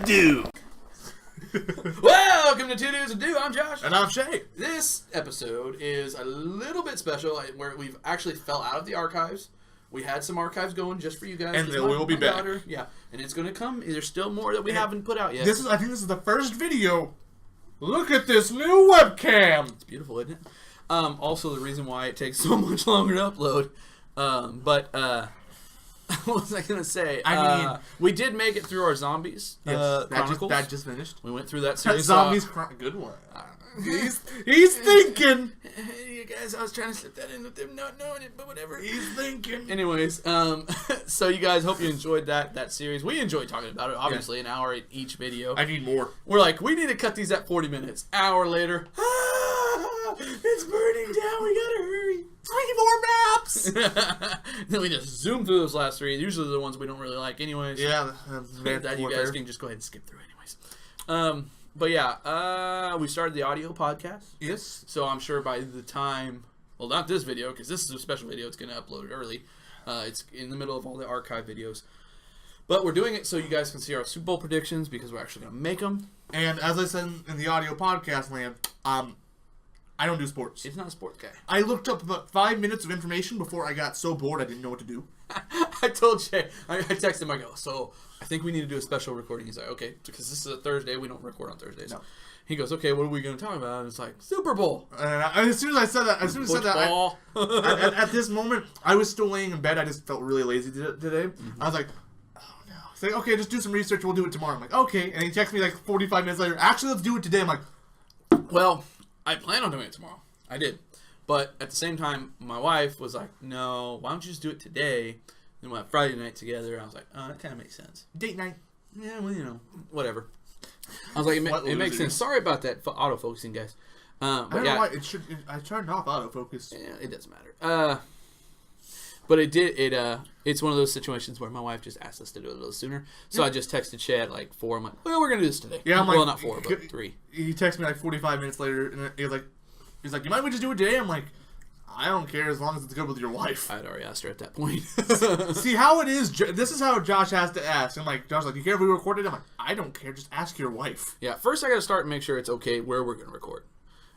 Do. Welcome to Two Dudes and Do. I'm Josh. And I'm Shae. This episode is a little bit special where we've actually fell out of the archives. We had some archives going just for you guys. And they will be back. Yeah, and it's going to come. There's still more that we haven't put out yet. I think this is the first video. Look at this new webcam. It's beautiful, isn't it? Also, the reason why it takes so much longer to upload. What was I going to say? We did make it through our Zombies Chronicles. That just finished. We went through that series. Zombies Chronicles. Good one. He's thinking. Hey, you guys, I was trying to slip that in with them not knowing it, but whatever. He's thinking. Anyways, so you guys, hope you enjoyed that series. We enjoyed talking about it. Obviously, an hour each video. I need more. We're like, we need to cut these at 40 minutes. Hour later, it's burning down. We gotta hurry. 3 more maps. Then we just zoom through those last 3. Usually the ones we don't really like, anyways. Yeah, that you guys can just go ahead and skip through, anyways. But yeah, we started the audio podcast. Yes. So I'm sure by the time, well, not this video, because this is a special video. It's going to upload it early. It's in the middle of all the archive videos. But we're doing it so you guys can see our Super Bowl predictions, because we're actually going to make them. And as I said in the audio podcast land, I don't do sports. It's not a sports guy. I looked up about 5 minutes of information before I got so bored I didn't know what to do. I told Shae, I texted him, I go, so I think we need to do a special recording. He's like, okay, because this is a Thursday. We don't record on Thursdays. No. He goes, okay, what are we going to talk about? And it's like, Super Bowl. As soon as I said that, at this moment, I was still laying in bed. I just felt really lazy today. Mm-hmm. I was like, oh no. He's like, okay, just do some research. We'll do it tomorrow. I'm like, okay. And he texts me like 45 minutes later, actually, let's do it today. I'm like, well, I plan on doing it tomorrow. I did. But at the same time, my wife was like, no, why don't you just do it today? Then we'll have Friday night together. I was like, oh, that kind of makes sense. Date night. Yeah, well, you know, whatever. I was like, it makes sense. Sorry about that autofocusing, guys. I don't know why I turned off autofocus. Yeah, it doesn't matter. But it did. It's one of those situations where my wife just asked us to do it a little sooner. So I just texted Shae at like 4. I'm like, well, we're gonna do this today. Yeah, I'm well, like, not 4, but 3. He texted me like 45 minutes later, and he's like, you mind we just do it today? I'm like, I don't care as long as it's good with your wife. I had already asked her at that point. See how it is. This is how Josh has to ask. I'm like, Josh, like, you care if we record it? I'm like, I don't care. Just ask your wife. Yeah. First, I got to start and make sure it's okay where we're gonna record,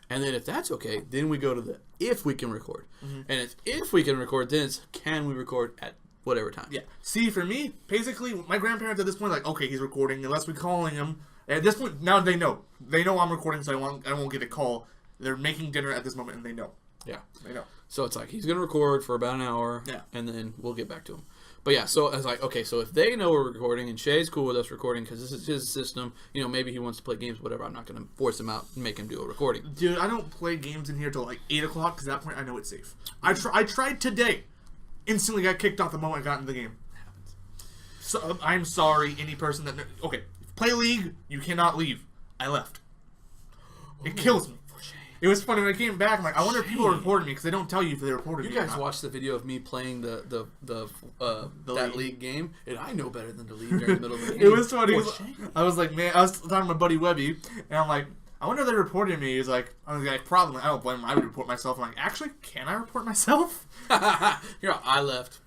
and then if that's okay, then we go to the if we can record, and if we can record, then it's can we record at whatever time. Yeah. See, for me, basically, my grandparents at this point are like, okay, he's recording unless we're calling him. At this point, now they know. They know I'm recording, so I won't get a call. They're making dinner at this moment, and they know. Yeah. They know. So it's like, he's going to record for about an hour, and then we'll get back to him. But yeah, so I was like, okay, so if they know we're recording, and Shae's cool with us recording, because this is his system, you know, maybe he wants to play games, whatever, I'm not going to force him out and make him do a recording. Dude, I don't play games in here till like 8 o'clock, because at that point I know it's safe. I tried today. Instantly got kicked off the moment I got into the game. It happens. So, I'm sorry, any person that... Okay, play League, you cannot leave. I left. It kills me. It was funny when I came back. I'm like, I wonder if people recorded me because they don't tell you if they recorded me. You guys watched the video of me playing that league game, and I know better than to leave during the middle of the game. It was funny. I was like, man, I was talking to my buddy Webby, and I'm like, I wonder if they reported me. He's like, I was like, probably. I don't blame him. I would report myself. I'm like, actually, can I report myself? You're like, I left.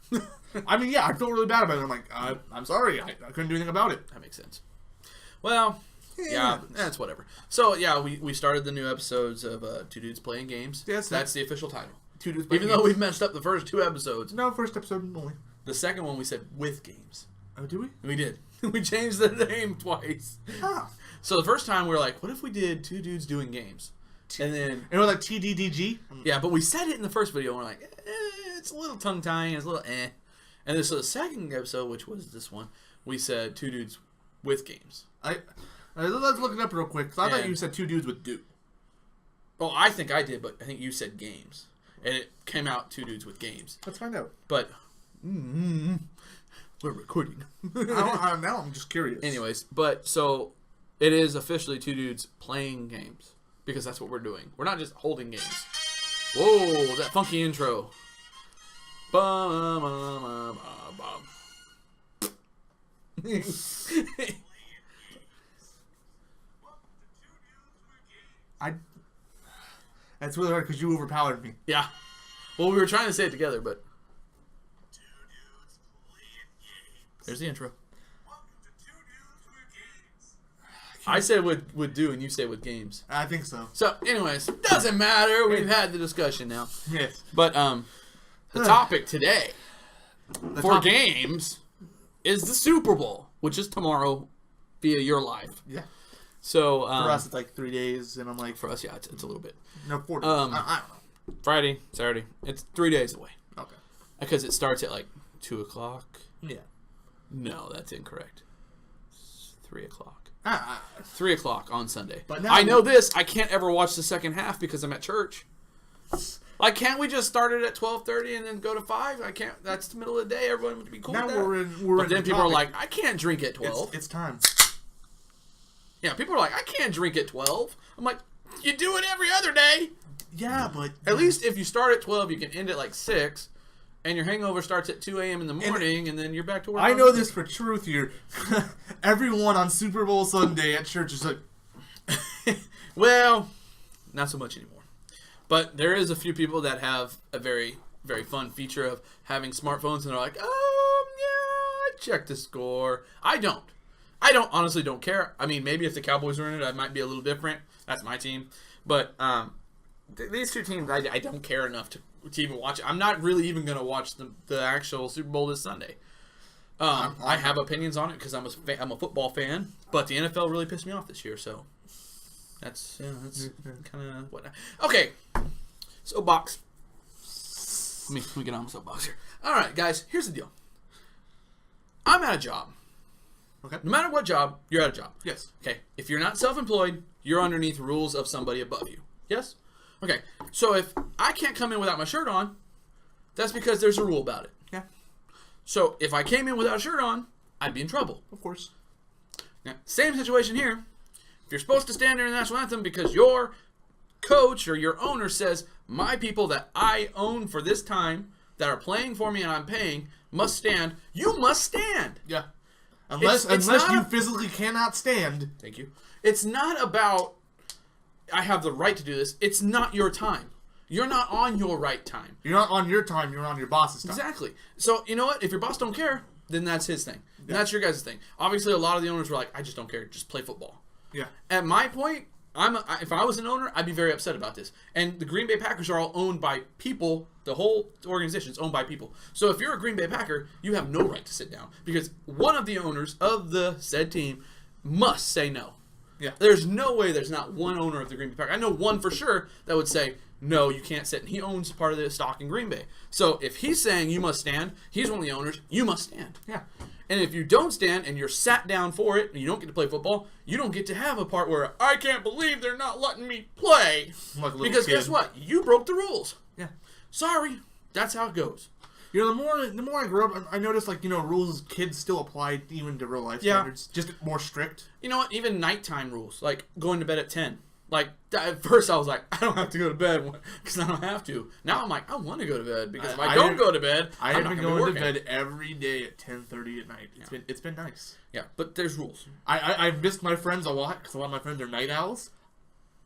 I mean, yeah, I feel really bad about it. I'm like, I'm sorry. I couldn't do anything about it. That makes sense. Well. Yeah, that's whatever. So, yeah, we started the new episodes of Two Dudes Playing Games. Yes, that's the official title. Two Dudes Playing Games. Even though we've messed up the first 2 episodes. No, first episode only. The second one we said with games. Oh, did we? We did. We changed the name twice. Ah. So the first time we were like, what if we did 2 dudes doing games? And then... It was like TDDG? Yeah, but we said it in the first video, and we're like, it's a little tongue-tying, it's a little eh. And then so the second episode, which was this one, we said 2 dudes with games. Let's look it up real quick. I thought you said 2 dudes with do. Oh, I think I did, but I think you said games. And it came out 2 dudes with games. Let's find out. But, we're recording. Now I'm just curious. Anyways, but so it is officially 2 dudes playing games. Because that's what we're doing. We're not just holding games. Whoa, that funky intro. That's really hard because you overpowered me. Yeah. Well, we were trying to say it together, but... There's the intro. I said would do, and you say with games. I think so. So, anyways, doesn't matter. We've had the discussion now. Yes. But the topic today for games is the Super Bowl, which is tomorrow via your live. Yeah. So for us, it's like 3 days, and I'm like, for us, yeah, it's a little bit. No, 4 days. I don't know. Friday, Saturday. It's 3 days away. Okay. Because it starts at like 2 o'clock. Yeah. No, that's incorrect. It's 3 o'clock. 3 o'clock on Sunday. But now I know this. I can't ever watch the second half because I'm at church. Like, can't we just start it at 12:30 and then go to 5? I can't. That's the middle of the day. Everyone would be cool now with that. We're but in then the people are topic. like, I can't drink at 12. It's time. Yeah, people are like, I can't drink at 12. I'm like, you do it every other day. Yeah, but At least if you start at 12, you can end at like 6. And your hangover starts at 2 a.m. in the morning, and then you're back to work. I know this for truth here. Everyone on Super Bowl Sunday at church is like, well, not so much anymore. But there is a few people that have a very, very fun feature of having smartphones, and they're like, yeah, I checked the score. I don't honestly don't care. I mean, maybe if the Cowboys were in it, I might be a little different. That's my team. But these two teams, I don't care enough to even watch it. I'm not really even going to watch the actual Super Bowl this Sunday. I have opinions on it because I'm a football fan, but the NFL really pissed me off this year, so that's kind of what. Okay, soapbox. Let me get on my soapbox here. All right, guys, here's the deal. I'm at a job. okay, No matter what job, you're at a job. yes, Okay, if you're not self-employed, you're underneath rules of somebody above you. Yes? Okay, so if I can't come in without my shirt on, that's because there's a rule about it. yeah, So if I came in without a shirt on, I'd be in trouble. of course. Now, same situation here. If you're supposed to stand during the national anthem because your coach or your owner says, my people that I own for this time, that are playing for me and I'm paying, must stand, you must stand. Yeah, unless It's you physically cannot stand. Thank you. It's not about, I have the right to do this. It's not your time. You're not on your right time. You're not on your time. You're on your boss's time. Exactly. So, you know what? If your boss don't care, then that's his thing. And that's your guys' thing. Obviously, a lot of the owners were like, I just don't care. Just play football. Yeah. At my point, if I was an owner, I'd be very upset about this. And the Green Bay Packers are all owned by people. The whole organization is owned by people. So if you're a Green Bay Packer, you have no right to sit down because one of the owners of the said team must say no. Yeah. There's no way there's not one owner of the Green Bay Packers. I know one for sure that would say, no, you can't sit. And he owns part of the stock in Green Bay. So if he's saying you must stand, he's one of the owners, you must stand. Yeah. And if you don't stand and you're sat down for it and you don't get to play football, you don't get to have a part where I can't believe they're not letting me play. Like a little Because kid. guess what? You broke the rules. Yeah. Sorry. That's how it goes. You know, the more I grew up, I noticed, like, you know, rules kids still apply even to real life standards. Just more strict. You know what? Even nighttime rules, like going to bed at 10. Like, at first I was like, I don't have to go to bed because I don't have to. Now I'm like, I want to go to bed because if I don't go to bed, I I'm have not been going going to to bed every day at 10:30 at night. It's been nice. Yeah, but there's rules. I've missed my friends a lot because a lot of my friends are night owls.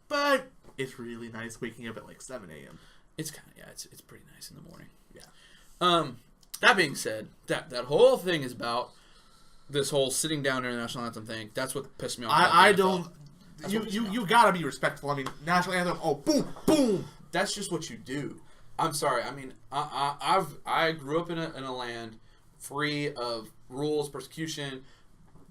But it's really nice waking up at like 7 a.m. It's kind of, it's pretty nice in the morning. Yeah. That being said, that whole thing is about this whole sitting down during the national anthem thing. That's what pissed me off. I don't. You gotta be respectful. I mean, national anthem. Oh, boom, boom. That's just what you do. I'm sorry. I mean, I grew up in a land free of rules, persecution,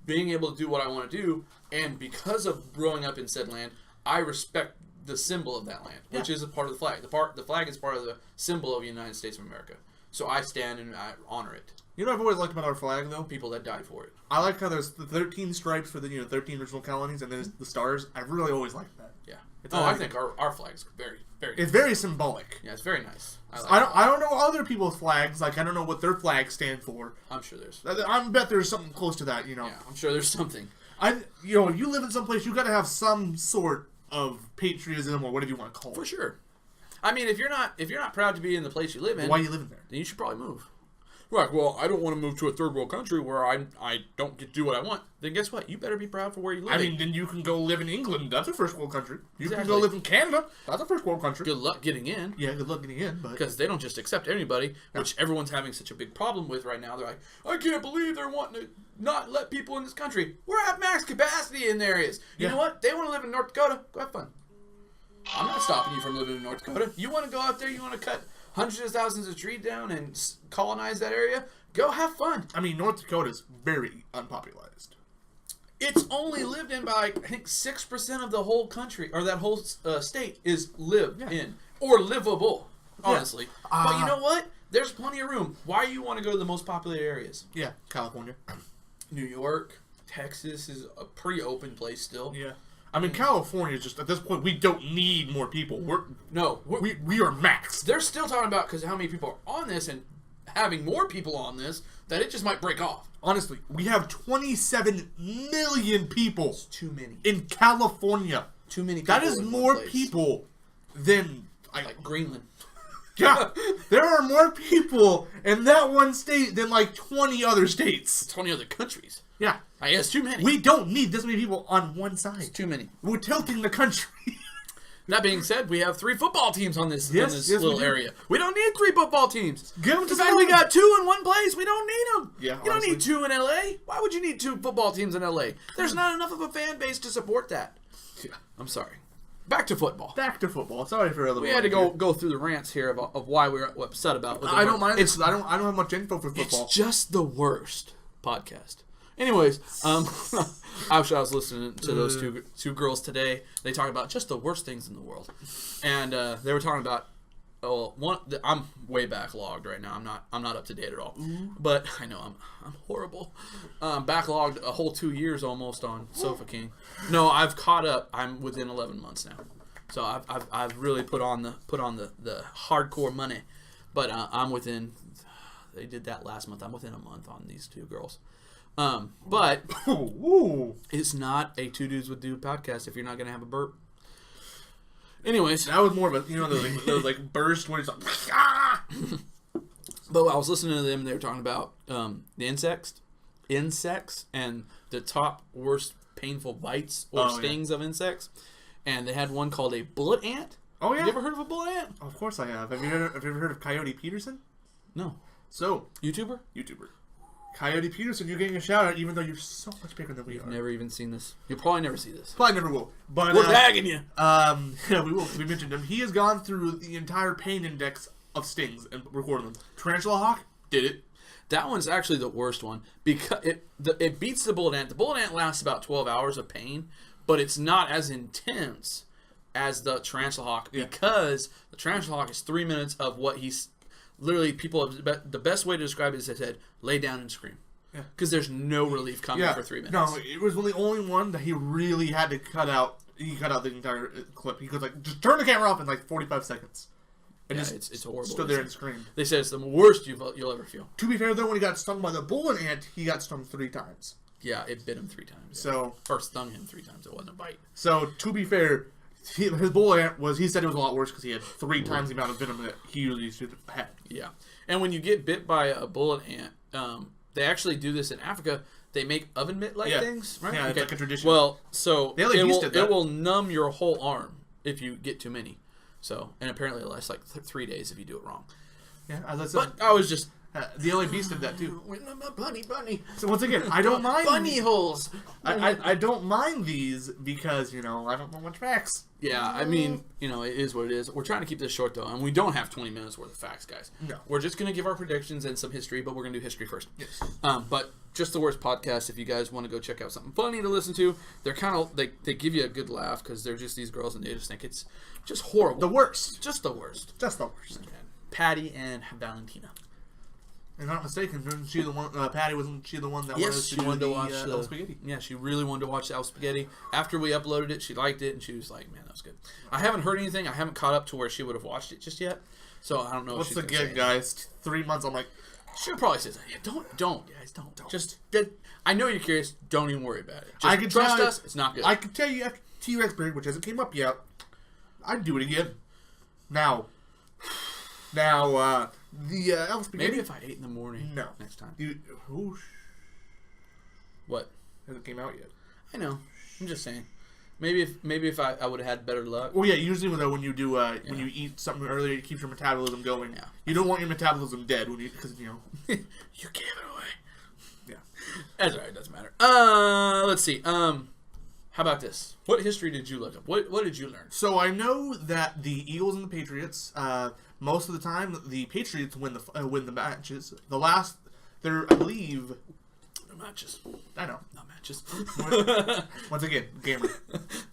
being able to do what I want to do, and because of growing up in said land, I respect the symbol of that land, which is a part of the flag. The flag is part of the symbol of the United States of America. So I stand and I honor it. You know what I've always liked about our flag, though? People that died for it. I like how there's the 13 stripes for the 13 original colonies, and then there's the stars. I really always liked that. Yeah. I think our flag is very, very. It's very symbolic. Yeah, it's very nice. I don't know other people's flags. Like, I don't know what their flags stand for. I'm sure there's. I bet there's something close to that. You know. Yeah, I'm sure there's something. You live in some place, you got to have some sort of patriotism or whatever you want to call it. For sure. I mean, if you're not proud to be in the place you live in, Why are you living there? then you should probably move. Right, well, I don't want to move to a third world country where I don't get to do what I want. Then guess what? You better be proud for where you live. I mean, then you can go live in England. That's a first world country. You Exactly. can go live in Canada. That's a first world country. Good luck getting in. Yeah, good luck getting in. Because they don't just accept anybody, which everyone's having such a big problem with right now. They're like, I can't believe they're wanting to not let people in this country. We're at max capacity in areas. You know what? They want to live in North Dakota. Go have fun. I'm not stopping you from living in North Dakota. You want to go out there, you want to cut hundreds of thousands of trees down and colonize that area? Go have fun. I mean, North Dakota's very unpopularized. It's only lived in by, I think, 6% of the whole country, or that whole state is lived in, or livable, honestly. But you know what? There's plenty of room. Why do you want to go to the most populated areas? Yeah, California. New York, Texas is a pretty open place still. Yeah. I mean, California is just, at this point, we don't need more people. We are maxed. They're still talking about, because how many people are on this, and having more people on this, that it just might break off. Honestly, we have 27 million people. It's too many. In California. Too many people. That is more people than... Like Greenland. Yeah, there are more people in that one state than like 20 other states. 20 other countries. Yeah. I guess too many. We don't need this many people on one side. It's too many. We're tilting the country. That being said, we have 3 football teams on this, little area. We don't need 3 football teams. Give them to the fact we got 2 in one place, we don't need them. Yeah, you don't need 2 in LA. Why would you need 2 football teams in LA? There's not enough of a fan base to support that. Yeah. I'm sorry. Back to football. Sorry for a little. We had to go through the rants here of why we're upset about. I don't mind. I don't have much info for football. It's just the worst podcast. Anyways, I was listening to those two girls today. They talk about just the worst things in the world, and they were talking about. I'm way backlogged right now. I'm not up to date at all. But I know I'm horrible. Backlogged a whole 2 years almost on Sofa King. No, I've caught up. I'm within 11 months now. So I've really put on the hardcore money. But I'm within. They did that last month. I'm within a month on these 2 girls. But it's not a 2 dudes with dude podcast if you're not gonna have a burp. Anyways, that was more of a those burst when it's like ah! But I was listening to them. They were talking about the insects, and the top worst painful bites or stings of insects. And they had one called a bullet ant. Oh yeah, have you ever heard of a bullet ant? Of course I have. Have you ever heard of Coyote Peterson? No. So YouTuber. Coyote Peterson, you're getting a shout out even though you're so much bigger than we are. Never even seen this. You'll probably never see this. Probably never will. But we're tagging you. Yeah, we will. We mentioned him. He has gone through the entire pain index of stings and recorded them. Tarantula Hawk did it. That one's actually the worst one because it beats the bullet ant. The bullet ant lasts about 12 hours of pain, but it's not as intense as the Tarantula Hawk because the Tarantula Hawk is 3 minutes of what he's. Literally, people have, the best way to describe it is they said, lay down and scream. Because there's no relief coming for 3 minutes. No, it was the only one that he really had to cut out. He cut out the entire clip. He goes like, just turn the camera off in like 45 seconds. And it's horrible. Stood there and screamed. They said it's the worst you'll ever feel. To be fair, though, when he got stung by the bullet ant, he got stung 3 times. Yeah, it bit him 3 times. Yeah. So or stung him 3 times. It wasn't a bite. So to be fair, his bullet ant was. He said it was a lot worse because he had 3 times the amount of venom that he usually should have had. Yeah, and when you get bit by a bullet ant, they actually do this in Africa. They make oven mitt-like things, right? Yeah, it's like a tradition. Well, so it will numb your whole arm if you get too many. So, and apparently it lasts like 3 days if you do it wrong. Yeah, as I said, but I was just the only beast did that too. Bunny. So once again, I don't mind bunny holes. I don't mind these because I don't know much facts. Yeah, I mean, it is what it is. We're trying to keep this short though, and we don't have 20 minutes worth of facts, guys. No, we're just gonna give our predictions and some history, but we're gonna do history first. Yes. But just the worst podcast. If you guys want to go check out something funny to listen to, they're kind of they give you a good laugh because they're just these girls and they just think it's just horrible. The worst. Just the worst. Just the worst. Patty and Valentina. If I'm not mistaken, wasn't she the one? Patty wasn't she the one that wanted to watch the spaghetti? Yeah, she really wanted to watch the spaghetti. After we uploaded it, she liked it, and she was like, "Man, that was good." I haven't heard anything. I haven't caught up to where she would have watched it just yet, so I don't know. What's the gig, guys? 3 months. I'm like, she'll probably say, "Yeah, don't, guys, don't." Just, I know you're curious. Don't even worry about it. Just I can trust us. It's not good. I can tell you after T-Rex Bird, which hasn't came up yet, I'd do it again. Now. Now, the El Spaghetti... Maybe if I ate in the morning. No. Next time. What? Hasn't came out yet. I know. I'm just saying. Maybe if I would have had better luck. Well, yeah. Usually, though, when you do when you eat something earlier, it keeps your metabolism going. Yeah. You don't want your metabolism dead because you gave it away. Yeah. That's alright. Doesn't matter. Let's see. How about this? What history did you look up? What did you learn? So I know that the Eagles and the Patriots, most of the time, the Patriots win the matches. I believe. Matches. I know. Not matches. Once again, gamer.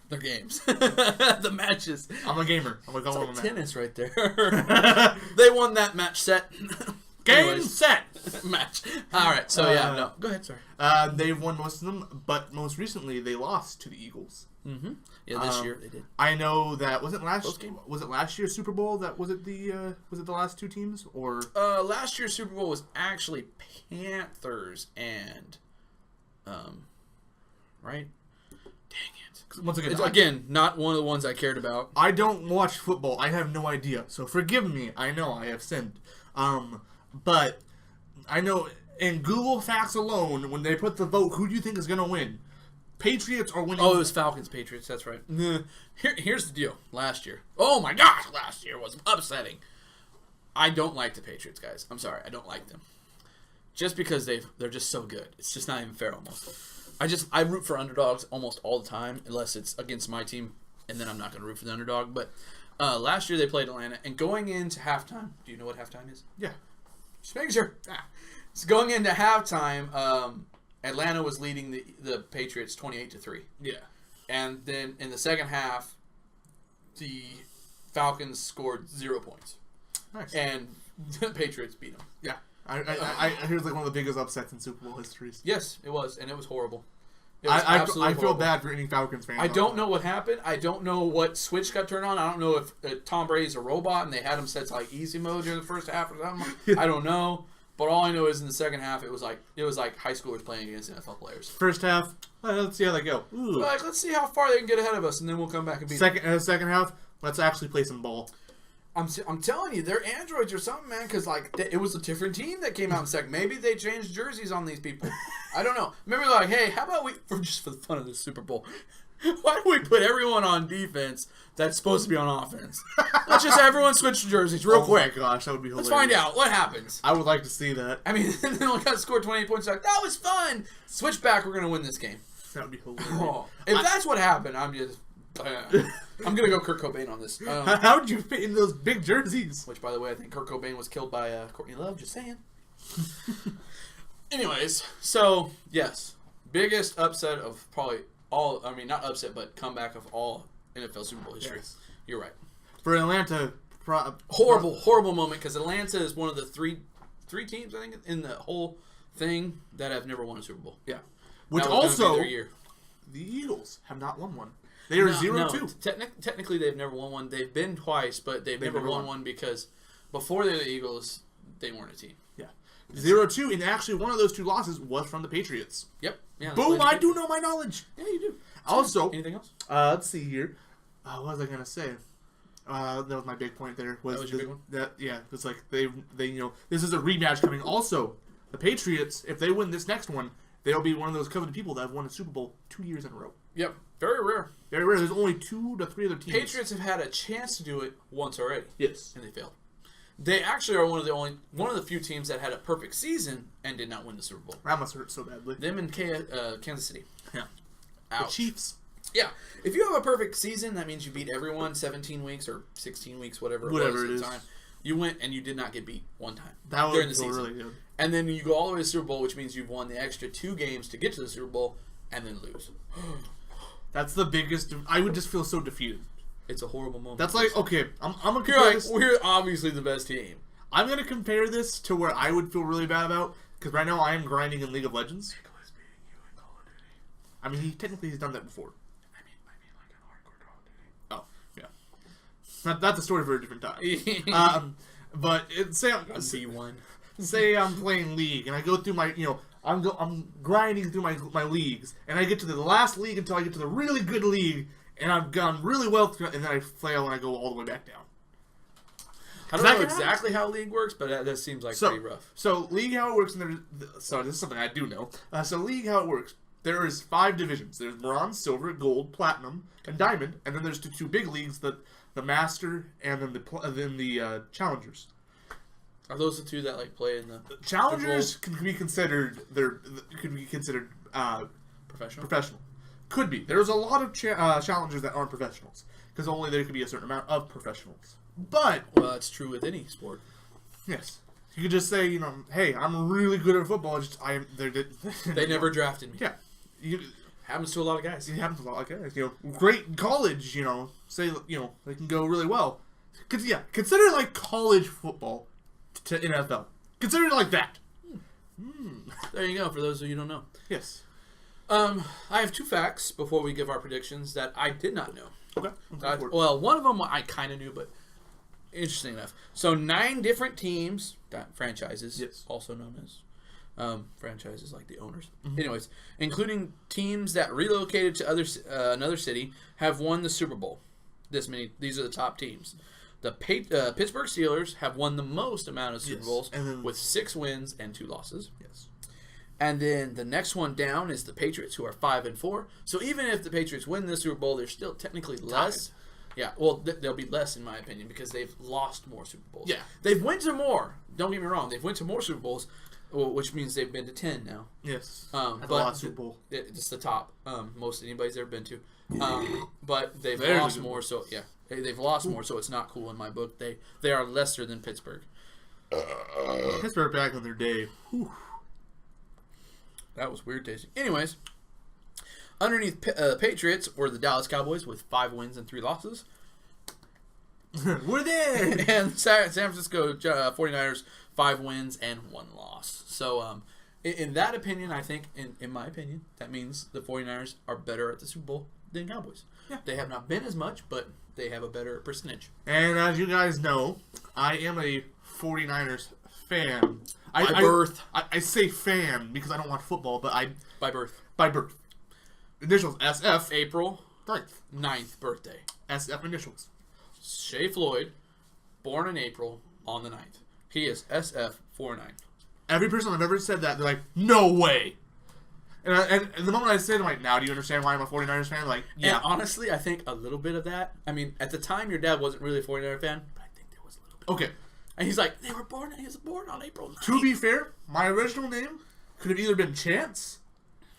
They're games. The matches. I'm a gamer. I'm it's like tennis right there. They They won that match set. Game set match. All right. So yeah, no. Go ahead. Sorry. They've won most of them, but most recently they lost to the Eagles. Mm-hmm. Yeah, this year they did. I know that was it last year's Super Bowl that was it the last two teams or last year's Super Bowl was actually Panthers and right? Dang it. Once again, again, not one of the ones I cared about. I don't watch football. I have no idea. So forgive me. I know I have sinned. But I know in Google Facts alone, when they put the vote, who do you think is going to win? Patriots are winning. Oh, it was Falcons, Patriots. That's right. Here's the deal. Last year. Oh, my gosh. Last year was upsetting. I don't like the Patriots, guys. I'm sorry. I don't like them. Just because they're just so good. It's just not even fair almost. I root for underdogs almost all the time, unless it's against my team, and then I'm not going to root for the underdog. But last year they played Atlanta, and going into halftime, do you know what halftime is? Yeah. Just making sure. So going into halftime, Atlanta was leading the Patriots 28-3. Yeah. And then in the second half, the Falcons scored 0 points. Nice. And the Patriots beat them. Yeah. I hear it's like one of the biggest upsets in Super Bowl histories. Yes, it was, and it was horrible. I feel bad for any Falcons fans. I don't know what happened. I don't know what switch got turned on. I don't know if Tom Brady's a robot and they had him set to like easy mode during the first half or something. I don't know. But all I know is in the second half, it was like high schoolers playing against NFL players. First half, let's see how they go. Like, let's see how far they can get ahead of us, and then we'll come back and beat them. Second half, let's actually play some ball. I'm telling you, they're androids or something, man. Because like it was a different team that came out in second. Maybe they changed jerseys on these people. I don't know. Maybe like, hey, how about just for the fun of the Super Bowl, why don't we put everyone on defense that's supposed to be on offense? Let's just everyone switch jerseys real quick. Oh my gosh, that would be hilarious. Let's find out what happens. I would like to see that. I mean, then we got scored 28 points. Like that was fun. Switch back. We're gonna win this game. That would be hilarious. Oh, if that's what happened, I'm just. I'm gonna go Kurt Cobain on this. How would you fit in those big jerseys? Which, by the way, I think Kurt Cobain was killed by Courtney Love. Just saying. Anyways, so yes, biggest upset of probably all. I mean, not upset, but comeback of all NFL Super Bowl history. Yes. You're right. For Atlanta, horrible moment because Atlanta is one of the three teams I think in the whole thing that have never won a Super Bowl. Yeah. Which also, the Eagles have not won one. They are 0-2. Technically, they've never won one. They've been twice, but they've never won one because before they're the Eagles, they weren't a team. Yeah. 0-2, and actually one of those two losses was from the Patriots. Yep. Yeah, boom, I do know my knowledge. Yeah, you do. Also, anything else? Let's see here. What was I going to say? That was my big point there. That was your big one? Yeah, it's like they this is a rematch coming. Also, the Patriots, if they win this next one, they'll be one of those coveted people that have won a Super Bowl 2 years in a row. Yep. Very rare. Very rare. There's only 2 to 3 other teams. Patriots have had a chance to do it once already. Yes. And they failed. They actually are one of the few teams that had a perfect season and did not win the Super Bowl. That must hurt so badly. Them in Kansas City. Yeah. Ouch. The Chiefs. Yeah. If you have a perfect season, that means you beat everyone 17 weeks or 16 weeks, whatever it was at the time. You went and you did not get beat one time during the season. Really good. And then you go all the way to the Super Bowl, which means you've won the extra 2 games to get to the Super Bowl and then lose. That's the biggest. I would just feel so defeated. It's a horrible moment. That's like, okay, I'm gonna compare this. We're obviously the best team. I'm gonna compare this to where I would feel really bad about, because right now I am grinding in League of Legends. Nicholas beating you in Call of Duty. I mean, he's done that before. I mean like in hardcore Call of Duty. Oh, yeah. That's a story for a different time. But say I'm playing League and I go through my, I'm grinding through my leagues, and I get to the last league until I get to the really good league, and I've gone really well through, and then I fail and I go all the way back down. I don't know exactly how league works, but that seems like pretty rough. So league how it works, and so this is something I do know. So league how it works. There is 5 divisions. There's bronze, silver, gold, platinum, and diamond, and then there's the 2 big leagues, the master and then the challengers. Are those the 2 that like play in the challengers? Can be considered professional. Could be. There's a lot of challengers that aren't professionals because only there could be a certain amount of professionals. But that's true with any sport. Yes. You could just say, hey, I'm really good at football. They never drafted me. Yeah. Happens to a lot of guys. It happens to a lot of guys. Great in college, say, they can go really well. Consider it like college football to NFL. Consider it like that. There you go, for those of you who don't know. Yes. I have 2 facts before we give our predictions that I did not know. Okay. Well, one of them I kind of knew, but interesting enough. So 9 different teams, franchises, yes, also known as franchises like the owners. Mm-hmm. Anyways, including teams that relocated to another city, have won the Super Bowl. These are the top teams. The Pittsburgh Steelers have won the most amount of Super Bowls with 6 wins and 2 losses. Yes. And then the next one down is the Patriots, who are 5-4. So even if the Patriots win the Super Bowl, they're still technically less. Yeah, well, they'll be less in my opinion because they've lost more Super Bowls. Yeah. They've went to more. Don't get me wrong. They've went to more Super Bowls, which means they've been to 10 now. Yes. But the last Super Bowl. It's the top most anybody's ever been to. But they've lost more, so yeah. They've lost more, so it's not cool in my book. They are lesser than Pittsburgh. Pittsburgh back in their day. Whew. That was weird tasting. Anyways, underneath Patriots were the Dallas Cowboys with 5 wins and 3 losses. We're there! And San Francisco 49ers, 5 wins and 1 loss. So, in that opinion, I think, in my opinion, that means the 49ers are better at the Super Bowl than Cowboys. Yeah. They have not been as much, but they have a better percentage. And as you guys know, I am a 49ers fan. By birth. I say fan because I don't watch football, but By birth. By birth. Initials SF. April 9th. 9th birthday. SF initials. Shae Floyd, born in April on the 9th. He is SF49. Every person I've ever said that, they're like, no way. And the moment I say it, I'm like, now do you understand why I'm a 49ers fan? Like, yeah. And honestly, I think a little bit of that. I mean, at the time, your dad wasn't really a 49er fan, but I think there was a little bit. Okay. And he's like, he was born on April 9th. To be fair, my original name could have either been Chance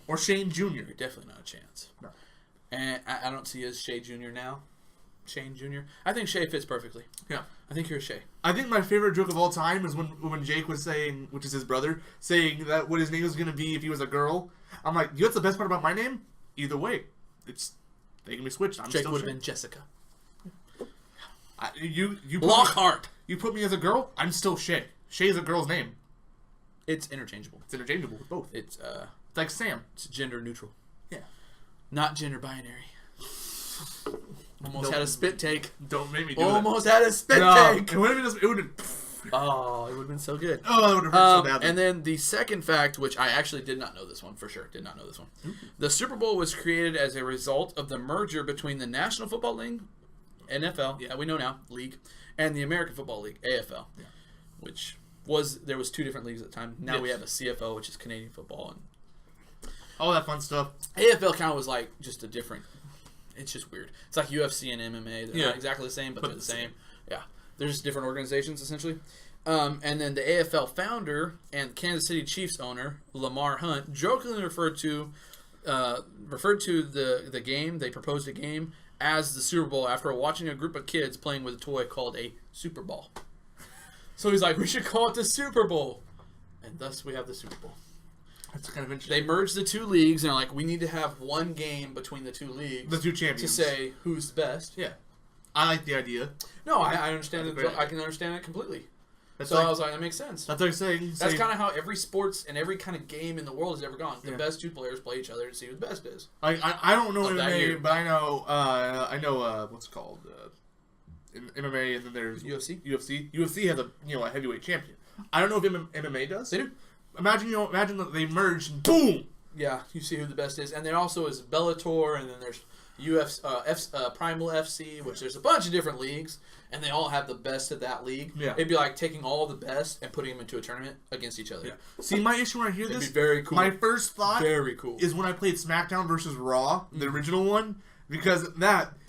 or Shane Jr. You're definitely not a Chance. No. And I don't see you as Shae Jr. now. Shane Jr. I think Shae fits perfectly. Yeah. I think you're a Shae. I think my favorite joke of all time is when Jake was saying, which is his brother, saying that what his name was going to be if he was a girl. I'm like, you know what's the best part about my name? Either way, they can be switched. Jake would have been Jessica. You Lockhart. You put me as a girl, I'm still Shae. Shae is a girl's name. It's interchangeable. It's interchangeable with both. It's like Sam. It's gender neutral. Yeah. Not gender binary. Almost had a spit take. Don't make me do Almost had a spit take. It would have been Oh, it would have been so good. Oh, it would have hurt so badly. And then the second fact, which I actually did not know this one for sure. Did not know this one. Mm-hmm. The Super Bowl was created as a result of the merger between the National Football League, NFL, that we know now, league, and the American Football League, AFL, which there was 2 different leagues at the time. Now we have a CFL, which is Canadian football, and all that fun stuff. AFL kind of was like just a different. It's just weird. It's like UFC and MMA. They're not exactly the same, but they're the same. Yeah. They're just different organizations, essentially. And then the AFL founder and Kansas City Chiefs owner, Lamar Hunt, jokingly referred to the game, they proposed a game, as the Super Bowl after watching a group of kids playing with a toy called a Super Ball. So he's like, we should call it the Super Bowl. And thus we have the Super Bowl. That's kind of interesting. They merged the 2 leagues, and they're like, we need to have one game between the 2 leagues. The 2 champions. To say who's the best. Yeah. I like the idea. No, I understand it. I can understand it completely. I was like, that makes sense. That's what I'm saying. That's kind of how every sports and every kind of game in the world has ever gone. The best 2 players play each other to see who the best is. I don't know MMA, but I know what's it called in MMA, and then there's UFC. UFC has a heavyweight champion. I don't know if MMA does. They do. Imagine that they merge and boom. Yeah, you see who the best is, and there also is Bellator, and then there's Primal FC, which there's a bunch of different leagues, and they all have the best of that league. Yeah. It'd be like taking all the best and putting them into a tournament against each other. Yeah. See, my issue when I hear It'd this, be very cool. my first thought Very cool. is when I played SmackDown versus Raw, the original one, because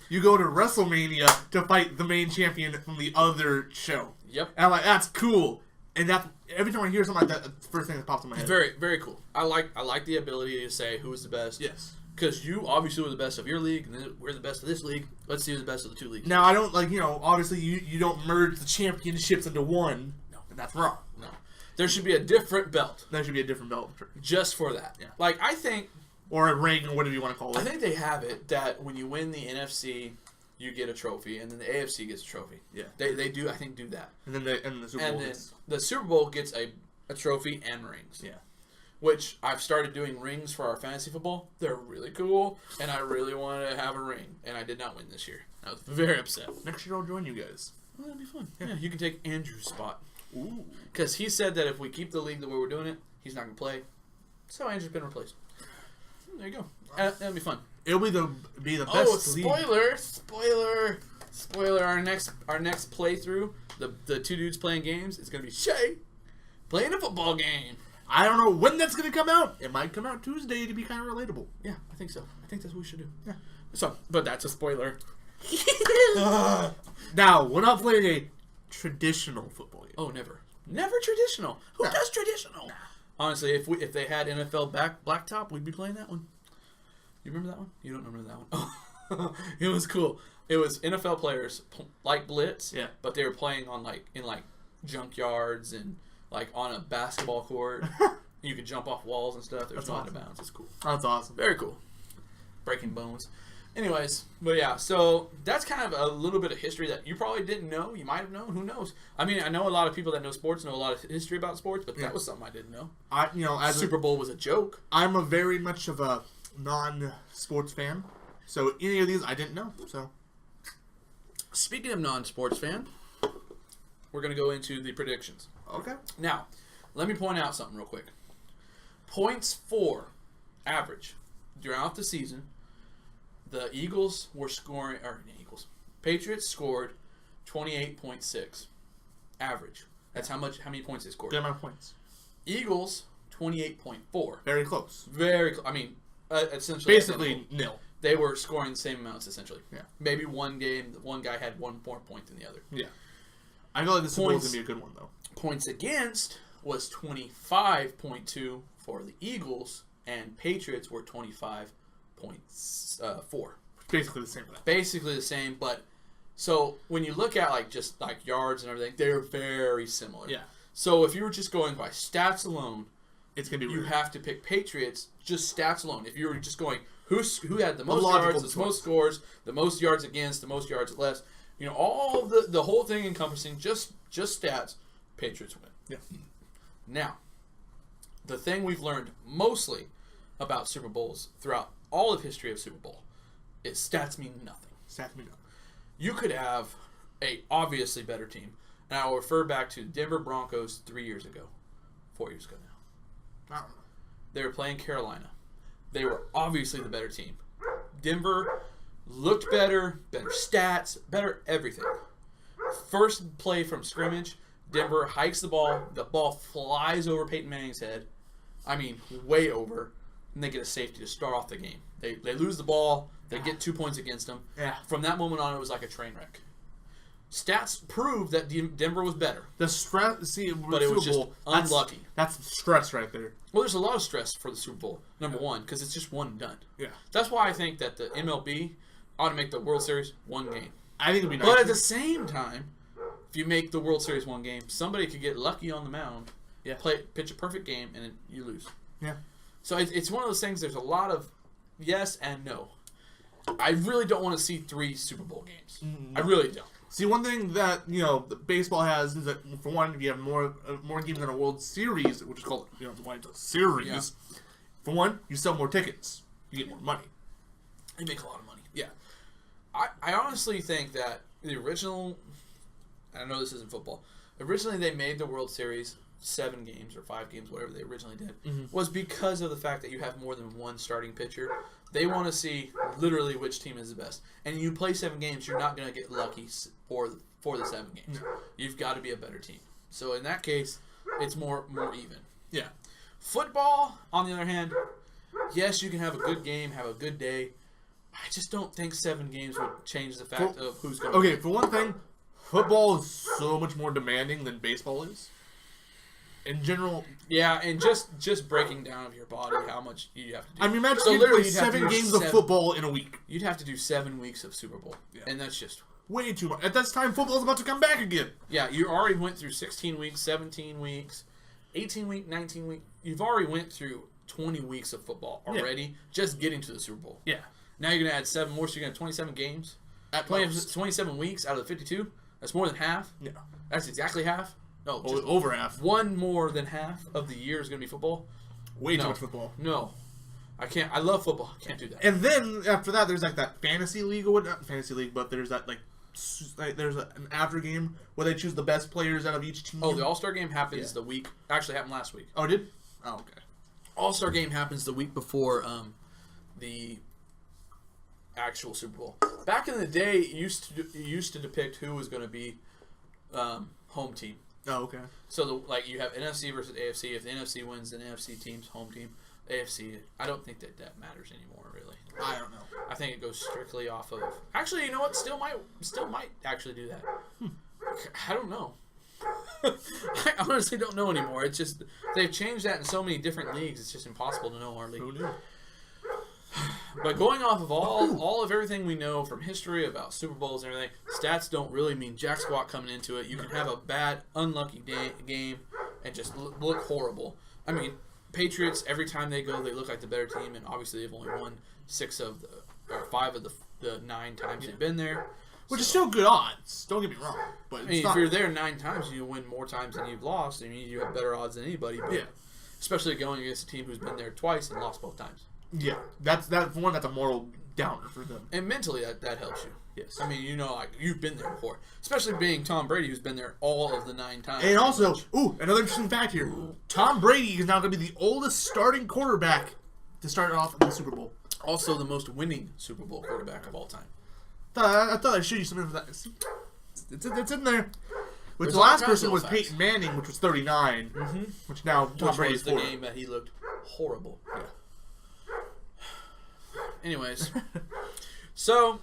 you go to WrestleMania to fight the main champion from the other show. Yep. And I'm like, that's cool. And that every time I hear something like that, that's the first thing that pops in my head. Very, very cool. I like the ability to say who is the best. Yes. Because you obviously were the best of your league, and then we're the best of this league. Let's see who's the best of the two leagues. Now, I don't, obviously you don't merge the championships into one. No. And that's wrong. No. There should be a different belt. There should be a different belt. Just for that. Yeah. Like, I think... Or a ring, or whatever you want to call it. I think they have it that when you win the NFC, you get a trophy, and then the AFC gets a trophy. Yeah. They do, I think, do that. And then the Super Bowl. And then the Super Bowl gets a trophy and rings. Yeah. Which I've started doing rings for our fantasy football. They're really cool, and I really wanted to have a ring, and I did not win this year. I was very upset. Next year I'll join you guys. Well, that'd be fun. Yeah, you can take Andrew's spot. Ooh. Because he said that if we keep the league the way we're doing it, he's not going to play. So Andrew's been replaced. There you go. That'll be fun. It'll be the best. Oh, spoiler! Our next playthrough, the two dudes playing games, is gonna be Shae playing a football game. I don't know when that's gonna come out. It might come out Tuesday to be kind of relatable. Yeah, I think so. I think that's what we should do. Yeah. So, but that's a spoiler. Now, we're not playing a traditional football game. Oh, never traditional. Who No. does traditional? Honestly, if they had NFL blacktop, we'd be playing that one. You remember that one? You don't remember that one? Oh, it was cool. It was NFL players like blitz, Yeah. but they were playing on in junkyards and on a basketball court. You could jump off walls and stuff. There's That's no out awesome. of bounds. It's cool. That's awesome. Very cool. Breaking bones. Anyways, but yeah, so that's kind of a little bit of history that you probably didn't know. You might have known. Who knows? I mean, I know a lot of people that know sports know a lot of history about sports, but that was something I didn't know. As Super Bowl was a joke. I'm a very much of a non-sports fan, so any of these I didn't know. So, Speaking of non-sports fan, we're going to go into the predictions. okay. Now, let me point out something real quick. Points for average throughout the season, the Eagles were scoring, Patriots scored 28.6 average. That's how many points they scored. Get my points. Eagles 28.4. Very close. Very close. I mean, essentially Basically identical. nil. They were scoring the same amounts essentially. Yeah. Maybe one game, one guy had one more point than the other. Yeah. I feel like this Super Bowl is gonna be a good one though. Points against was 25.2 for the Eagles, and Patriots were 25.4. Basically the same. Basically the same, but so when you look at just yards and everything, they're very similar. Yeah. So if you were just going by stats alone, It's gonna be. you weird. have to pick Patriots just stats alone. If you were just going who had the most logical yards, the choice. most scores, the most yards against, the most yards less, all the whole thing encompassing just stats, Patriots win. Yeah. Now, the thing we've learned mostly about Super Bowls throughout all of history of Super Bowl is stats mean nothing. Stats me up. You could have a obviously better team, and I will refer back to Denver Broncos 4 years ago now. I don't know. They were playing Carolina. They were obviously the better team. Denver looked better stats, better everything. First play from scrimmage, Denver hikes the ball flies over Peyton Manning's head. I mean, way over, and they get a safety to start off the game. They lose the ball, they get 2 points against them. Yeah. From that moment on, it was like a train wreck. Stats prove that Denver was better. The stress. See, But it was just unlucky. That's stress right there. Well, there's a lot of stress for the Super Bowl, number one, because it's just one and done. Yeah. That's why I think that the MLB ought to make the World Series one game. I think it'd be nice. But at the same time, if you make the World Series one game, somebody could get lucky on the mound, pitch a perfect game, and then you lose. Yeah. So it's one of those things, there's a lot of yes and no. I really don't want to see 3 Super Bowl games. No. I really don't. See, one thing that the baseball has is that for one, if you have more games than a World Series, which is called why it's a series. Yeah. For one, you sell more tickets, you get more money. You make a lot of money. Yeah. I honestly think that the original, I know this isn't football, originally they made the World Series 7 games or 5 games, whatever they originally did, was because of the fact that you have more than one starting pitcher. They want to see literally which team is the best. And you play 7 games, you're not going to get lucky for the 7 games. You've got to be a better team. So in that case, it's more even. Yeah. Football, on the other hand, yes, you can have a good game, have a good day. I just don't think 7 games would change the fact of who's going to win. Okay, for one thing, football is so much more demanding than baseball is. In general, yeah, and just breaking down of your body how much you have to do. I mean, imagine you play 7 games of football in a week. You'd have to do 7 weeks of Super Bowl, and that's just way too much. At this time, football's about to come back again. Yeah, you already went through 16 weeks, 17 weeks, 18 week, 19 week. You've already went through 20 weeks of football already, just getting to the Super Bowl. Yeah. Now you're gonna add 7 more, so you're gonna have 27 games. At playing 27 weeks out of the 52, that's more than half. Yeah. That's exactly half. No, over half. One more than half of the year is going to be football. Way too much football. No. I can't. I love football. I can't do that. And then, after that, there's like that fantasy league, or not fantasy league, but there's that, there's an after game where they choose the best players out of each team. Oh, the All-Star game happens the week. Actually, happened last week. Oh, it did? Oh, okay. All-Star game happens the week before the actual Super Bowl. Back in the day, it used to depict who was going to be home team. Oh, okay. So, you have NFC versus AFC. If the NFC wins, then NFC team's home team. AFC, I don't think that matters anymore, really. I don't know. I think it goes strictly off of... Actually, you know what? Still might actually do that. I don't know. I honestly don't know anymore. It's just... They've changed that in so many different leagues, it's just impossible to know hardly. Who knew? But going off of all of everything we know from history about Super Bowls and everything, stats don't really mean jack squat coming into it. You can have a bad, unlucky game and just look horrible. I mean, Patriots, every time they go, they look like the better team, and obviously they've only won 5 of the 9 times they've been there. Which is still good odds. Don't get me wrong. But if you're there 9 times and you win more times than you've lost, I mean, you have better odds than anybody. But especially going against a team who's been there twice and lost both times. Yeah, that's a moral downer for them. And mentally, that helps you. Yes. I mean, you've been there before. Especially being Tom Brady, who's been there all of the 9 times. And also, another interesting fact here. Tom Brady is now going to be the oldest starting quarterback to start off in the Super Bowl. Also the most winning Super Bowl quarterback of all time. I thought I'd show you something for that. It's in there. Which the last person was Peyton Manning, which was 39. Mm-hmm. Which now Tom Brady's 40. The game that he looked horrible. Yeah. Anyways, so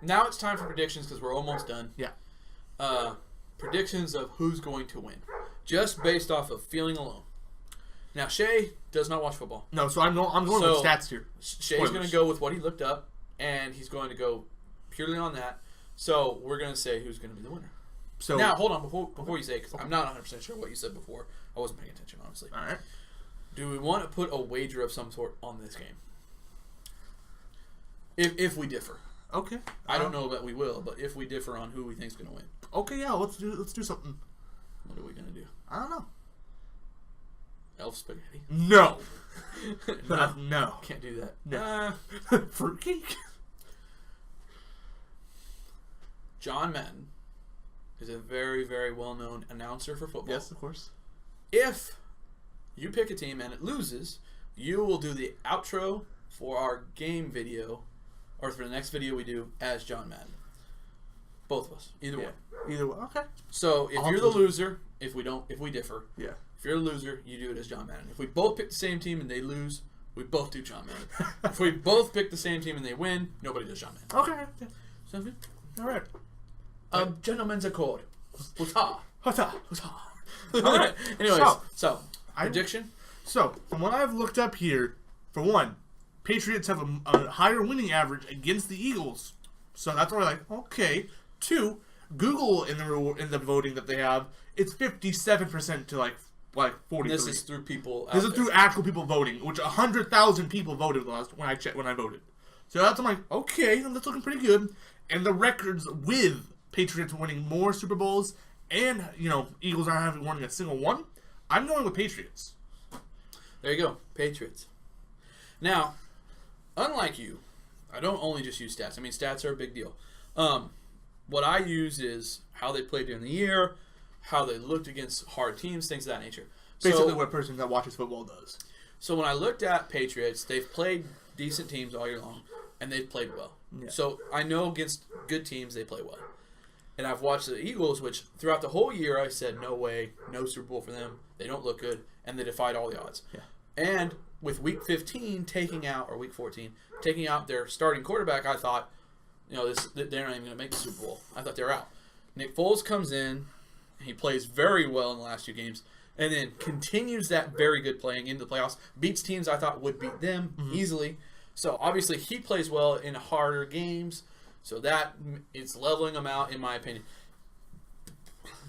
now it's time for predictions because we're almost done. Yeah. Predictions of who's going to win, just based off of feeling alone. Now, Shae does not watch football. No, so I'm going with stats here. Shae's going to go with what he looked up, and he's going to go purely on that. So we're going to say who's going to be the winner. So now, hold on before you say, because I'm not 100% sure what you said before. I wasn't paying attention, honestly. All right. Do we want to put a wager of some sort on this game? If we differ. Okay. I don't know that we will, but if we differ on who we think is going to win. Okay, yeah, let's do something. What are we going to do? I don't know. Elf spaghetti? No. No. Can't do that. No. Fruitcake? John Madden is a very, very well-known announcer for football. Yes, of course. If you pick a team and it loses, you will do the outro for our game video, or for the next video we do, as John Madden. Both of us. Either way. Either way. Okay. So, if you're the loser, if we differ, yeah. If you're a loser, you do it as John Madden. If we both pick the same team and they lose, we both do John Madden. If we both pick the same team and they win, nobody does John Madden. Okay. Yeah. Sounds good? All right. A gentleman's accord. Huzzah. Huzzah. Huzzah. All right. Anyways, so prediction? So, from what I've looked up here, for one, Patriots have a higher winning average against the Eagles. So that's why I'm like, okay. 2, Google in the voting that they have, it's 57% to like 43. This is through people. This is through actual people voting, which 100,000 people voted when I voted. So I'm like, okay, that's looking pretty good. And the records with Patriots winning more Super Bowls and Eagles aren't having won a single one, I'm going with Patriots. There you go, Patriots. Now, unlike you, I don't only just use stats. I mean, stats are a big deal. What I use is how they played during the year, how they looked against hard teams, things of that nature. Basically what a person that watches football does. So when I looked at Patriots, they've played decent teams all year long, and they've played well. Yeah. So I know against good teams, they play well. And I've watched the Eagles, which throughout the whole year I said, no way, no Super Bowl for them. They don't look good, and they defied all the odds. Yeah. And with Week 15 or Week 14, taking out their starting quarterback, I thought, they're not even going to make the Super Bowl. I thought they were out. Nick Foles comes in. He plays very well in the last 2 games, and then continues that very good playing into the playoffs. Beats teams I thought would beat them easily. So obviously he plays well in harder games. So that it's leveling them out, in my opinion.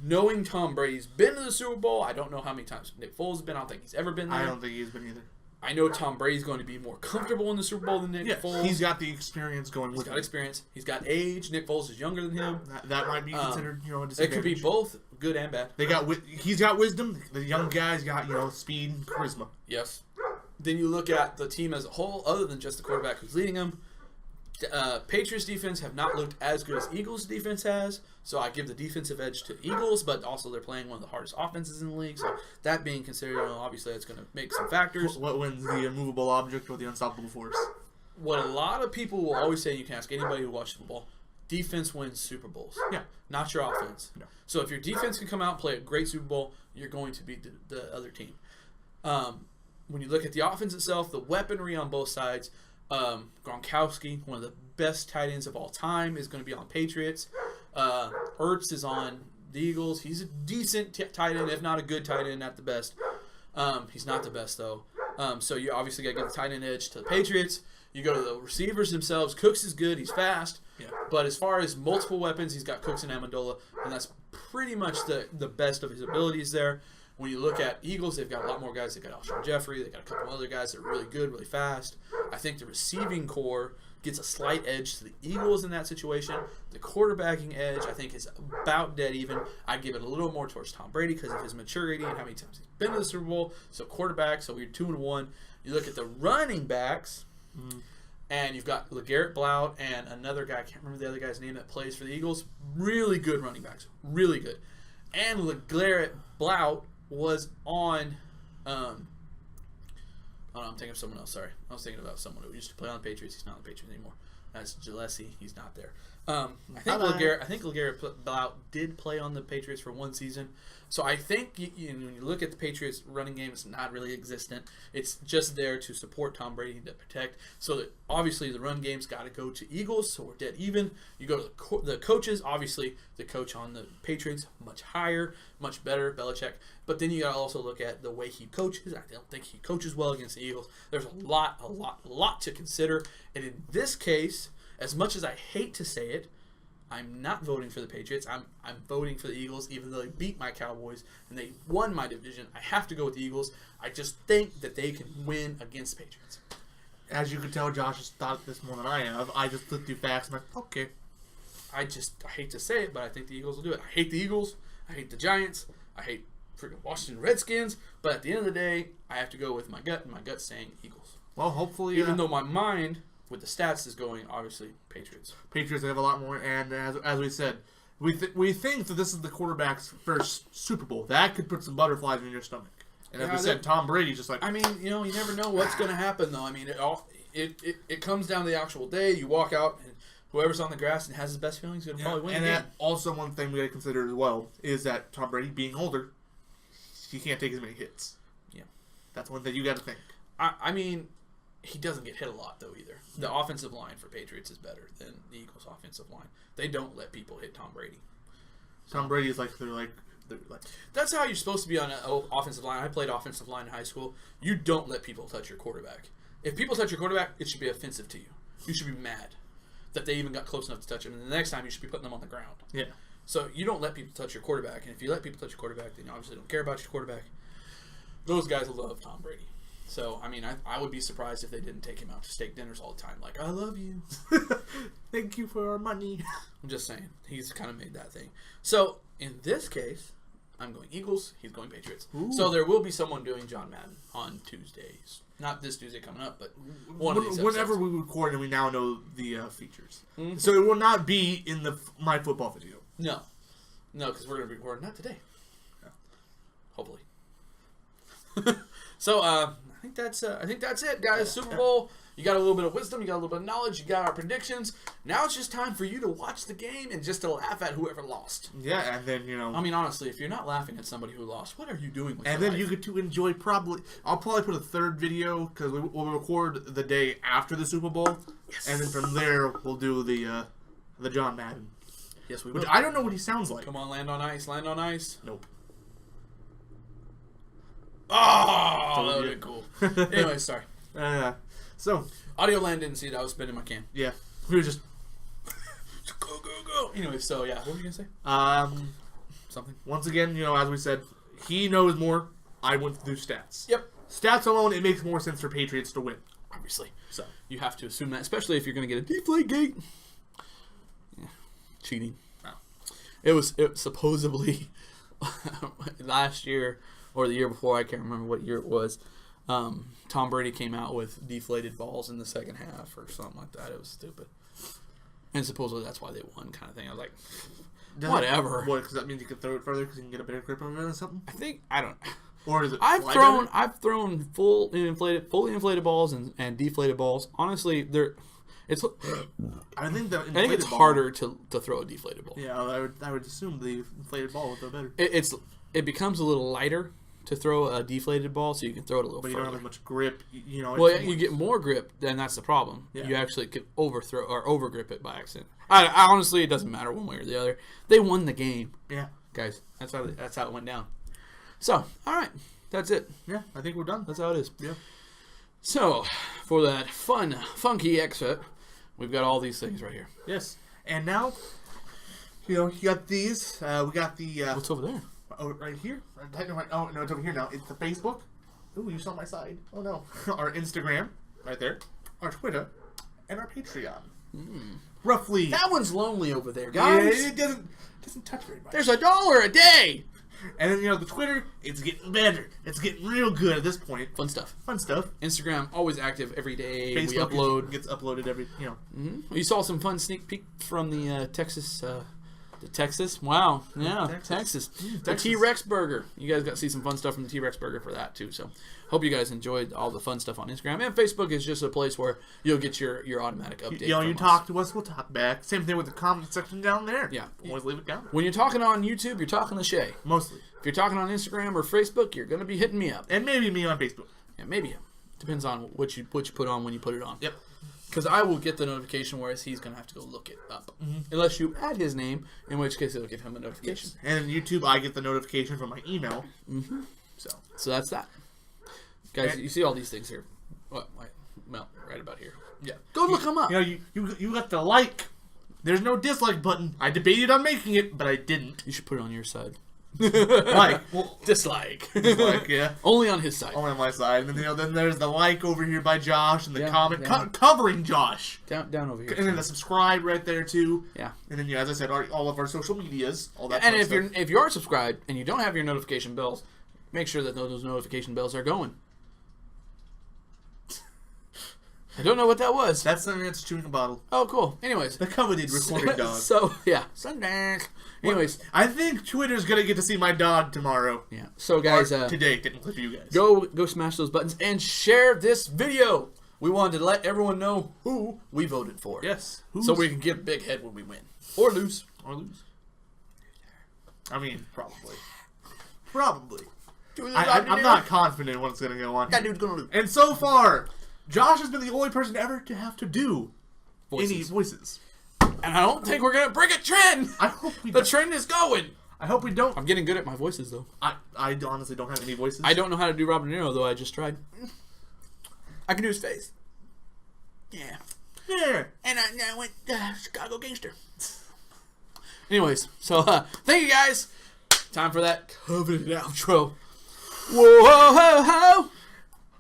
Knowing Tom Brady's been to the Super Bowl, I don't know how many times Nick Foles has been. I don't think he's ever been there. I don't think he's been either. I know Tom Brady's going to be more comfortable in the Super Bowl than Nick Foles. He's got the experience going with him. He's got experience. He's got age. Nick Foles is younger than him. That might be considered, a disadvantage. It could be both good and bad. He's got wisdom. The young guy's got, speed and charisma. Yes. Then you look at the team as a whole, other than just the quarterback who's leading them. Patriots defense have not looked as good as Eagles defense has, so I give the defensive edge to Eagles, but also they're playing one of the hardest offenses in the league, so that being considered, obviously that's going to make some factors. What wins, the immovable object or the unstoppable force? What a lot of people will always say, you can ask anybody who watches football, defense wins Super Bowls. Yeah. Not your offense. No. So if your defense can come out and play a great Super Bowl, you're going to beat the other team. When you look at the offense itself, the weaponry on both sides, Gronkowski, one of the best tight ends of all time, is going to be on Patriots. Ertz is on the Eagles. He's a decent tight end, if not a good tight end at the best. He's not the best, though. So you obviously got to give the tight end edge to the Patriots. You go to the receivers themselves. Cooks is good. He's fast. Yeah. But as far as multiple weapons, he's got Cooks and Amendola, and that's pretty much the best of his abilities there. When you look at Eagles, they've got a lot more guys. They've got Alshon Jeffrey. They've got a couple other guys that are really good, really fast. I think the receiving core gets a slight edge to the Eagles in that situation. The quarterbacking edge, I think, is about dead even. I'd give it a little more towards Tom Brady because of his maturity and how many times he's been to the Super Bowl. So quarterback, so we're 2-1. You look at the running backs, and you've got LeGarrette Blount and another guy, I can't remember the other guy's name that plays for the Eagles. Really good running backs. Really good. And LeGarrette Blount was on I'm thinking of someone else, sorry. I was thinking about someone who used to play on the Patriots. He's not on the Patriots anymore. That's Gillespie. He's not there. I think LeGarrette Blount did play on the Patriots for 1 season. So I think when you look at the Patriots running game, it's not really existent. It's just there to support Tom Brady, to protect. So that obviously the run game's got to go to Eagles, so we're dead even. You go to the coaches. Obviously the coach on the Patriots, much higher, much better, Belichick. But then you got to also look at the way he coaches. I don't think he coaches well against the Eagles. There's a lot to consider. And in this case, as much as I hate to say it, I'm not voting for the Patriots. I'm voting for the Eagles, even though they beat my Cowboys and they won my division. I have to go with the Eagles. I just think that they can win against the Patriots. As you can tell, Josh has thought this more than I have. I just looked through facts and I'm like, okay. I hate to say it, but I think the Eagles will do it. I hate the Eagles. I hate the Giants. I hate freaking Washington Redskins. But at the end of the day, I have to go with my gut, and my gut's saying Eagles. Well, hopefully... Even though my mind... with the stats is going, obviously, Patriots. Patriots have a lot more, and as we said, we think that this is the quarterback's first Super Bowl. That could put some butterflies in your stomach. And as we said, Tom Brady's just like... I mean, you never know what's going to happen, though. I mean, it comes down to the actual day. You walk out, and whoever's on the grass and has the best feelings is going to probably win. And also one thing we got to consider as well is that Tom Brady, being older, he can't take as many hits. Yeah. That's one thing you got to think. I mean... He doesn't get hit a lot, though, either. The offensive line for Patriots is better than the Eagles' offensive line. They don't let people hit Tom Brady. Tom Brady is like... That's how you're supposed to be on an offensive line. I played offensive line in high school. You don't let people touch your quarterback. If people touch your quarterback, it should be offensive to you. You should be mad that they even got close enough to touch him. And the next time, you should be putting them on the ground. Yeah. So you don't let people touch your quarterback. And if you let people touch your quarterback, then you obviously don't care about your quarterback. Those guys love Tom Brady. So, I mean, I would be surprised if they didn't take him out to steak dinners all the time. Like, I love you. Thank you for our money. I'm just saying. He's kind of made that thing. So, in this case, I'm going Eagles. He's going Patriots. Ooh. So, there will be someone doing John Madden on Tuesdays. Not this Tuesday coming up, but one of these episodes. Whenever we record and we now know the features. Mm-hmm. So, it will not be in the My Football video. No. No, because we're going to be recording not today. Hopefully. So I think that's it, guys. Super Bowl. You got a little bit of wisdom. You got a little bit of knowledge. You got our predictions. Now it's just time for you to watch the game and just to laugh at whoever lost. Yeah, and then, I mean, honestly, if you're not laughing at somebody who lost, what are you doing with and your then life? you get to enjoy I'll probably put a third video because we'll record the day after the Super Bowl. Yes. And then from there, we'll do the John Madden. Yes, we will. Which I don't know what he sounds like. Come on, land on ice. Land on ice. Nope. Oh, that would be cool. Anyway, sorry. So, Audioland didn't see it. I was spinning my can. yeah. We were just... go. Anyway, so yeah. What were you going to say? Something. Once again, as we said, he knows more. I went through stats. Yep. Stats alone, it makes more sense for Patriots to win. Obviously. So you have to assume that, especially if you're going to get a deflate gate. Yeah. Cheating. Oh. It was supposedly last year or the year before, I can't remember what year it was. Tom Brady came out with deflated balls in the second half or something like that. It was stupid. And supposedly that's why they won, kind of thing. I was like, whatever. What? Because that means you can throw it further because you can get a better grip over it or something? I don't. Or is it? I've thrown fully inflated balls and deflated balls. Honestly, I think it's harder to throw a deflated ball. Yeah, I would assume the inflated ball would go better. It becomes a little lighter to throw a deflated ball, so you can throw it a little further. But you don't have as much grip. Well, you get more grip, then that's the problem. Yeah. You actually could overthrow or overgrip it by accident. I honestly, it doesn't matter one way or the other. They won the game. Yeah, guys, that's how it went down. So, all right, that's it. Yeah, I think we're done. That's how it is. Yeah. So, for that funky exit, we've got all these things right here. Yes, and now, you got these. We got the. What's over there? Oh, right here? Oh, no, it's over here now. It's the Facebook. Ooh, you saw my side. Oh, no. Our Instagram, right there. Our Twitter. And our Patreon. Roughly. That one's lonely over there, guys. Yeah, it doesn't touch very much. There's $1 a day. And then, the Twitter, it's getting better. It's getting real good at this point. Fun stuff. Instagram, always active every day. Facebook, we upload. Gets uploaded every, You saw some fun sneak peek from the Texas... Texas? Wow. Yeah, Texas. The T-Rex burger. You guys got to see some fun stuff from the T-Rex burger for that, too. So, hope you guys enjoyed all the fun stuff on Instagram. And Facebook is just a place where you'll get your automatic update. You talk to us, we'll talk back. Same thing with the comment section down there. Yeah. Always leave it down. When you're talking on YouTube, you're talking to Shae. Mostly. If you're talking on Instagram or Facebook, you're going to be hitting me up. And maybe me on Facebook. Yeah, maybe. Depends on what you put on when you put it on. Yep. Because I will get the notification, whereas he's going to have to go look it up. Unless you add his name, in which case it'll give him a notification. Yes. And YouTube, I get the notification from my email. So that's that. Guys, you see all these things here. Well, right about here. Yeah. Go look them up. You got the like. There's no dislike button. I debated on making it, but I didn't. You should put it on your side. Like. Well, dislike. Dislike, yeah. Only on his side. Only on my side. And then, then there's the like over here by Josh and the comment covering Josh. Down over here. And then the subscribe right there, too. Yeah. And then, as I said, all of our social medias. All that and stuff. if you are subscribed and you don't have your notification bells, make sure that those notification bells are going. I don't know what that was. That's something that's chewing a bottle. Oh, cool. Anyways. The coveted recording dog. So, yeah. Sundance. Anyways. I think Twitter's going to get to see my dog tomorrow. Yeah. So, guys. Today, technically, for you guys. Go smash those buttons and share this video. We wanted to let everyone know who we voted for. Yes. So we can get a big head when we win. Or lose. I mean, probably. I'm not confident what's going to go on. That dude's going to lose. And so far, Josh has been the only person ever to have to do any voices. And I don't think we're going to break a trend. I hope we don't. The trend is going. I hope we don't. I'm getting good at my voices, though. I honestly don't have any voices. I don't know how to do Robert De Niro, though. I just tried. I can do his face. Yeah. And I went Chicago Gangster. Anyways, so thank you guys. Time for that coveted outro. Whoa, ho, ho, ho.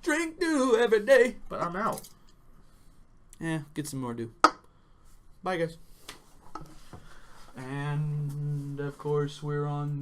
Drink do every day. But I'm out. Yeah, get some more do. Bye, guys. And, of course, we're on...